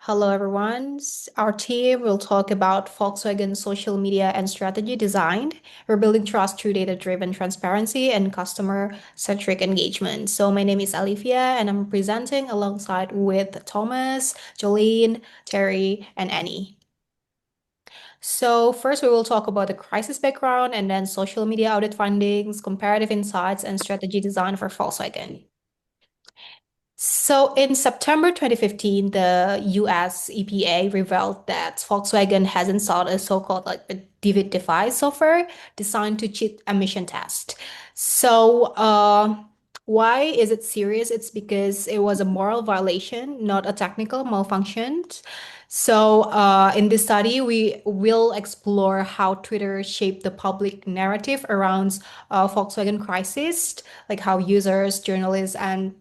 Hello, everyone. Our team will talk about Volkswagen social media and strategy design. We're building trust through data-driven transparency and customer-centric engagement. So my name is Alivia, and I'm presenting alongside with Thomas, Jolene, Terry, and Annie. So first, we will talk about the crisis background and then social media audit findings, comparative insights, and strategy design for Volkswagen. So in September 2015, the US EPA revealed that Volkswagen has installed a so-called a Divid device software designed to cheat emission test. So why is it serious? It's because it was a moral violation, not a technical malfunction. So in this study, we will explore how Twitter shaped the public narrative around Volkswagen crisis, like how users, journalists, and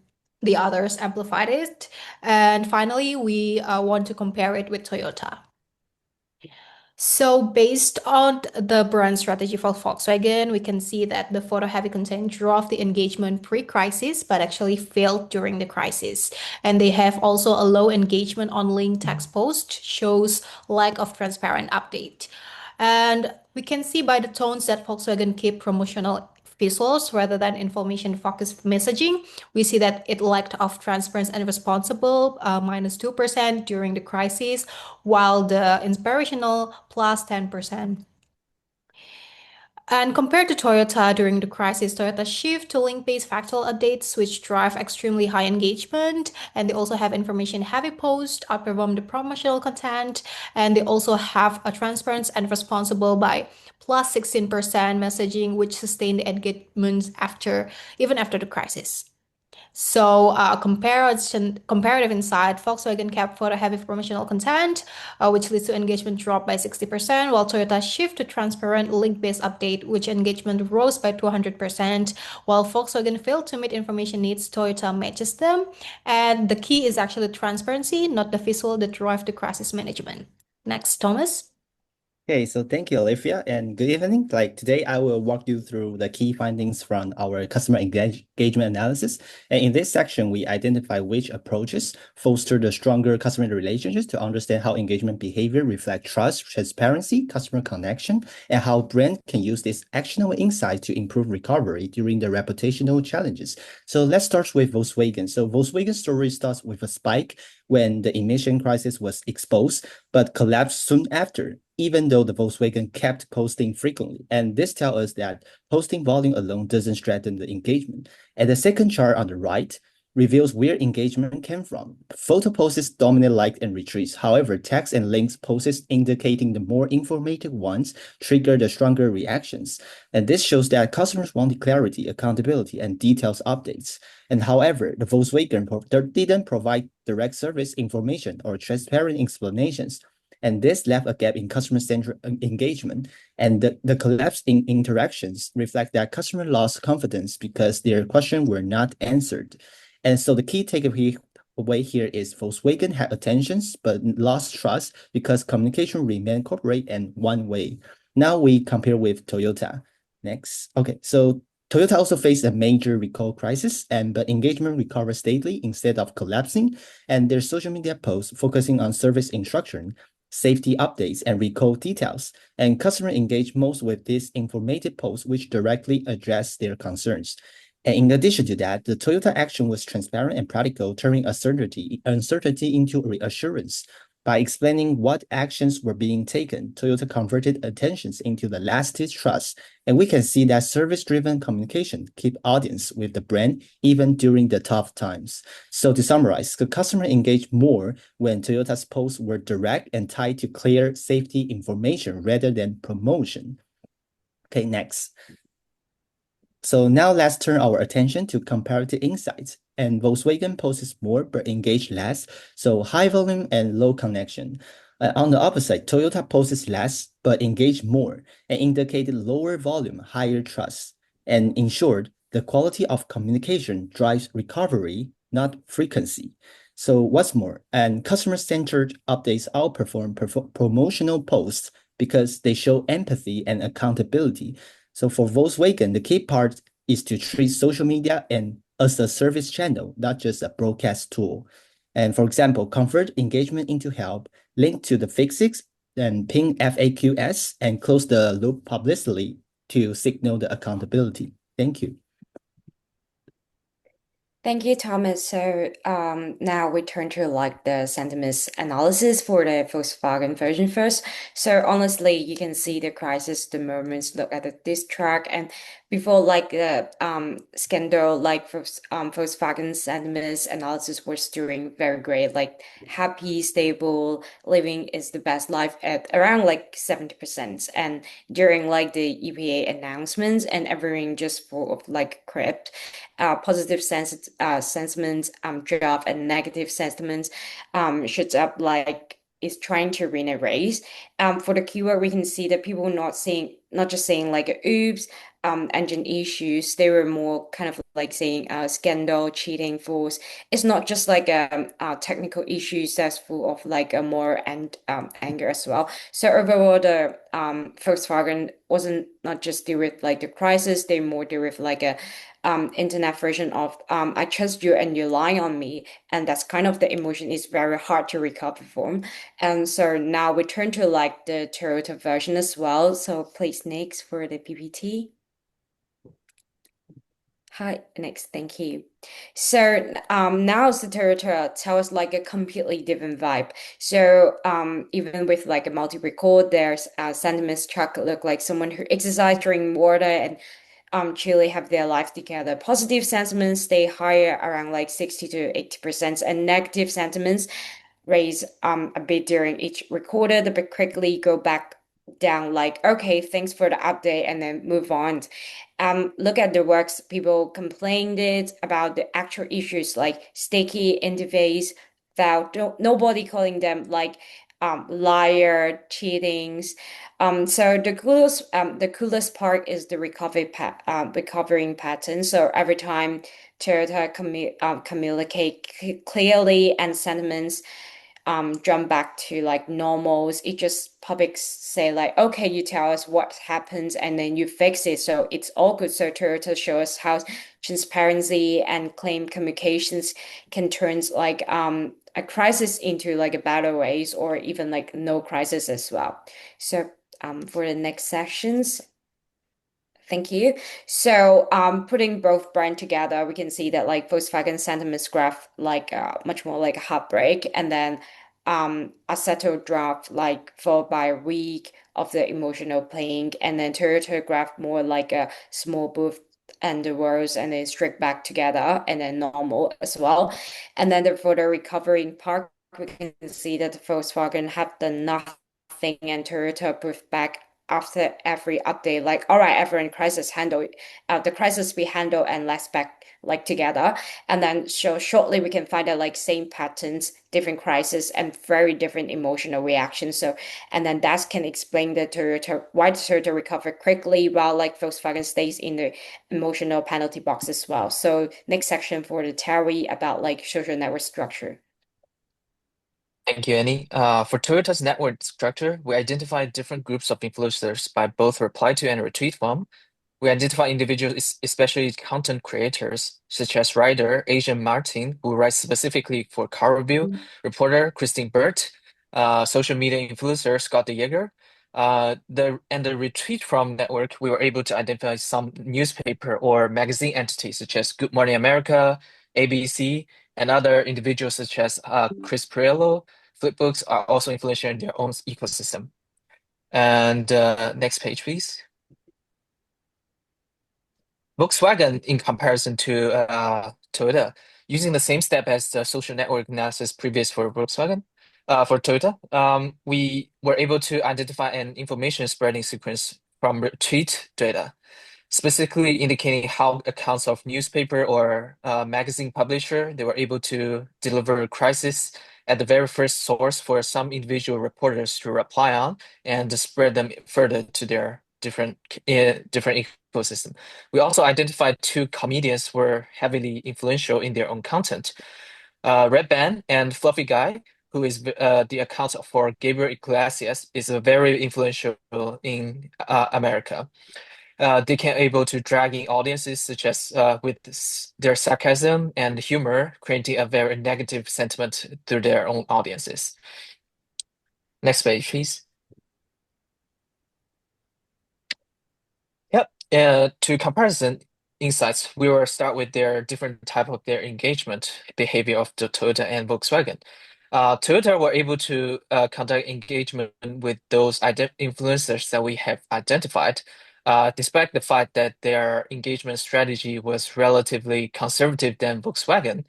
the others amplified it. And finally, we want to compare it with Toyota. So based on the brand strategy for Volkswagen, we can see that the photo-heavy content drove the engagement pre-crisis, but actually failed during the crisis. And they have also a low engagement on link text post, shows lack of transparent update. And we can see by the tones that Volkswagen keep promotional visuals rather than information-focused messaging. We see that it lacked of transparency and responsible, -2% during the crisis, while the inspirational plus 10%. And compared to Toyota during the crisis, Toyota shift to link-based factual updates, which drive extremely high engagement, and they also have information-heavy posts, outperform the promotional content, and they also have a transparent and responsible by plus 16% messaging, which sustained the engagement even after the crisis. So comparative insight, Volkswagen kept photo-heavy promotional content, which leads to engagement drop by 60%, while Toyota shift to transparent link-based update, which engagement rose by 200%, while Volkswagen failed to meet information needs, Toyota matches them. And the key is actually transparency, not the visual that drive the crisis management. Next, Thomas. Okay, so thank you, Olivia, and good evening. Like today, I will walk you through the key findings from our customer engagement analysis. And in this section, we identify which approaches foster the stronger customer relationships to understand how engagement behavior reflect trust, transparency, customer connection, and how brand can use this actionable insight to improve recovery during the reputational challenges. So let's start with Volkswagen. So Volkswagen's story starts with a spike when the emission crisis was exposed, but collapsed soon after, even though the Volkswagen kept posting frequently. And this tells us that posting volume alone doesn't strengthen the engagement. And the second chart on the right reveals where engagement came from. Photo posts dominate like and retreats. However, text and links posts indicating the more informative ones trigger the stronger reactions. And this shows that customers wanted clarity, accountability, and details updates. And however, the Volkswagen didn't provide direct service information or transparent explanations. And this left a gap in customer-centric engagement. And the collapse in interactions reflect that customer lost confidence because their questions were not answered. And so the key takeaway here is Volkswagen had attentions but lost trust because communication remained corporate and one way. Now we compare with Toyota. Next. Okay, so Toyota also faced a major recall crisis, but engagement recovered steadily instead of collapsing. And their social media posts focusing on service instruction, safety updates, and recall details. And customer engage most with these informative posts, which directly address their concerns. And in addition to that, the Toyota action was transparent and practical, turning uncertainty into reassurance. By explaining what actions were being taken, Toyota converted attentions into the lasting trust. And we can see that service-driven communication keep audience with the brand even during the tough times. So to summarize, the customer engaged more when Toyota's posts were direct and tied to clear safety information rather than promotion. Okay, next. So now let's turn our attention to comparative insights. And Volkswagen posts more but engage less, so high volume and low connection. On the opposite, Toyota posts less but engage more and indicated lower volume, higher trust. And in short, the quality of communication drives recovery, not frequency. So what's more, and customer-centered updates outperform promotional posts because they show empathy and accountability. So for Volkswagen, the key part is to treat social media as a service channel, not just a broadcast tool. And for example, convert engagement into help, link to the fixes, then ping FAQs, and close the loop publicly to signal the accountability. Thank you. Thank you, Thomas. So now we turn to like the sentiment analysis for the Volkswagen version first. So honestly, you can see the crisis, the moments, look at the diss track, and before like the scandal, like Volkswagen sentiment analysis was doing very great, like happy, stable living is the best life at around like 70%. And during like the EPA announcements and everything just full of like crypt positive sentiment drop and negative sentiment shoots up like is trying to win a race. For the keyword, we can see that people not just saying like oops, engine issues. They were more kind of like saying scandal, cheating, false. It's not just like technical issues that's full of like a more and anger as well. So overall, the Volkswagen wasn't not just deal with like the crisis, they more deal with like a internet version of I trust you and you're lying on me, and that's kind of the emotion is very hard to recover from. And so now we turn to like the Toyota version as well. So please next for the PPT. Hi, next, thank you. So now Toyota tell us like a completely different vibe. So even with like a multi-record, there's Sentiment's truck look like someone who exercise, drink water, and truly have their life together. Positive sentiments stay higher around like 60 to 80%, and negative sentiments raise a bit during each recorded, but quickly go back down like, okay, thanks for the update, and then move on. Look at the works people complained it about the actual issues like sticky interface without nobody calling them like liar, cheatings. So the coolest part is the recovering pattern. So every time Toyota communicate clearly and sentiments jump back to like normals. It just public say like, okay, you tell us what happens and then you fix it. So it's all good. So Toyota shows us how transparency and claim communications can turn like a crisis into like a better ways or even like no crisis as well. So for the next sections. Thank you. So, putting both brand together, we can see that like Volkswagen sentiments graph like much more like a heartbreak, and then a settled draft like followed by a week of the emotional playing, and then Toyota graph more like a small booth and the words, and then strict back together, and then normal as well. And then for the recovering part, we can see that the Volkswagen have done nothing, and Toyota booth back after every update, like, all right, everyone crisis handle the crisis we handle and let's back like together. And then so shortly we can find out like same patterns, different crisis and very different emotional reactions. So and then that can explain the Toyota why the Toyota recover quickly while like Volkswagen stays in the emotional penalty box as well. So next section for the Terry about like social network structure. Thank you, Annie. For Toyota's network structure, we identified different groups of influencers by both reply to and retweet form. We identify individuals, especially content creators, such as writer Asian Martin, who writes specifically for car review, reporter Christine Burt, social media influencer Scott DeYeager. The retweet from network, we were able to identify some newspaper or magazine entities, such as Good Morning America, ABC, and other individuals such as Chris Pirillo. Flipbooks are also influential in their own ecosystem. And next page, please. Volkswagen, in comparison to Toyota, using the same step as the social network analysis previous for Volkswagen, for Toyota, we were able to identify an information spreading sequence from retweet data, specifically indicating how accounts of newspaper or magazine publisher, they were able to deliver crisis at the very first source for some individual reporters to reply on and to spread them further to their different ecosystem. We also identified two comedians were heavily influential in their own content. Red Band and Fluffy Guy, who is the account for Gabriel Iglesias, is very influential in America. they can able to drag in audiences such as with their sarcasm and humor, creating a very negative sentiment through their own audiences. Next page, please. Yep. To comparison insights, we will start with their different type of their engagement behavior of the Toyota and Volkswagen. Toyota were able to conduct engagement with those influencers that we have identified, despite the fact that their engagement strategy was relatively conservative than Volkswagen.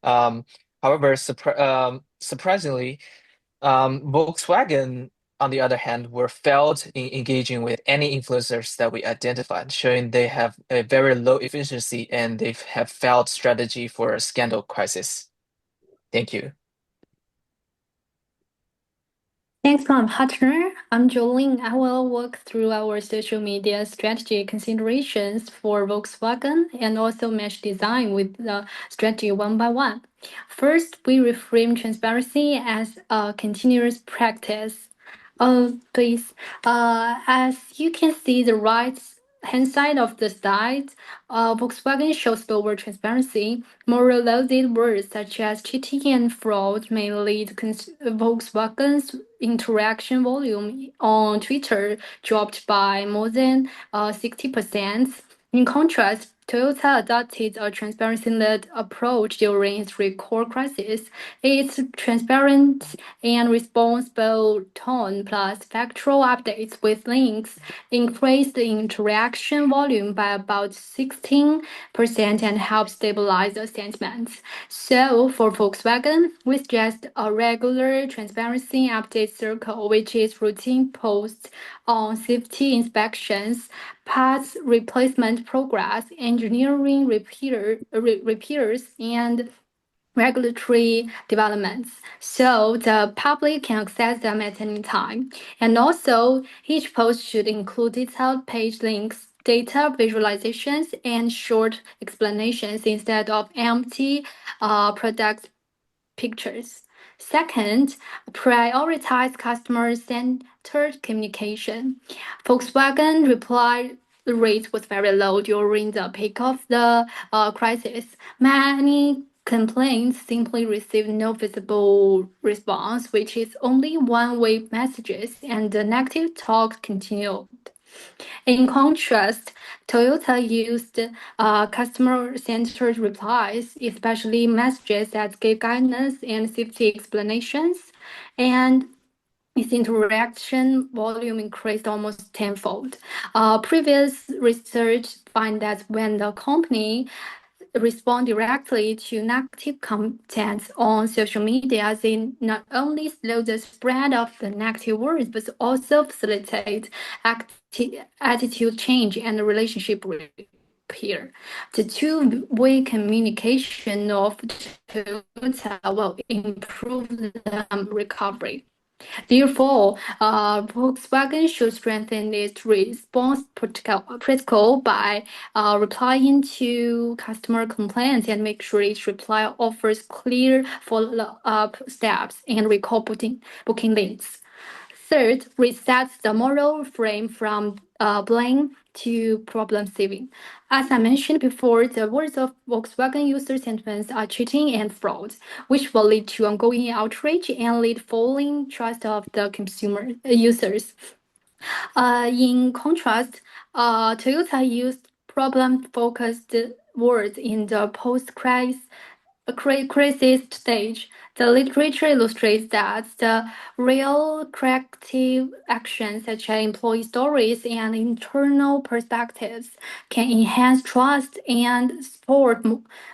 However, surprisingly, Volkswagen, on the other hand, were failed in engaging with any influencers that we identified, showing they have a very low efficiency and they have failed strategy for a scandal crisis. Thank you. Thanks, Mom Partner. I'm Jolene. I will walk through our social media strategy considerations for Volkswagen and also match design with the strategy one by one. First, we reframe transparency as a continuous practice. Please, as you can see, the right hand side of the slide, Volkswagen shows lower transparency. More loaded words such as cheating and fraud may lead Volkswagen's interaction volume on Twitter dropped by more than 60%. In contrast, Toyota adopted a transparency-led approach during its recall crisis. Its transparent and responsible tone plus factual updates with links increased the interaction volume by about 16% and helped stabilize the sentiment. So for Volkswagen, we suggest a regular transparency update circle, which is routine posts on safety inspections, parts replacement progress, engineering repairs, and regulatory developments, so the public can access them at any time. And also, each post should include detailed page links, data visualizations, and short explanations instead of empty product pictures. Second, prioritize customer-centered communication. Volkswagen reply rate was very low during the peak of the crisis. Many complaints simply received no visible response, which is only one-way messages, and the negative talk continued. In contrast, Toyota used customer-centered replies, especially messages that gave guidance and safety explanations, and its interaction volume increased almost tenfold. Previous research find that when the company respond directly to negative content on social media, they not only slow the spread of the negative words, but also facilitate attitude change and relationship repair. The two-way communication of Toyota will improve the recovery. Therefore, Volkswagen should strengthen its response protocol by replying to customer complaints and make sure each reply offers clear follow-up steps and recall booking links. Third, resets the moral frame from blame to problem solving. As I mentioned before, the words of Volkswagen user sentiments are cheating and fraud, which will lead to ongoing outrage and lead falling trust of the consumer users. In contrast, Toyota used problem-focused words in the post-crisis stage. The literature illustrates that the real corrective actions, such as employee stories and internal perspectives, can enhance trust and support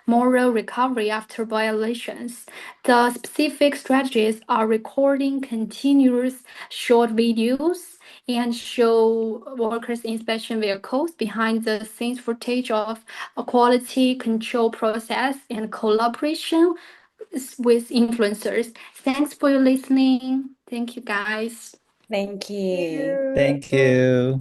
moral recovery after violations. The specific strategies are recording continuous short videos and show workers inspection vehicles behind the scenes footage of a quality control process and collaboration with influencers. Thanks for listening. Thank you, guys. Thank you. Thank you.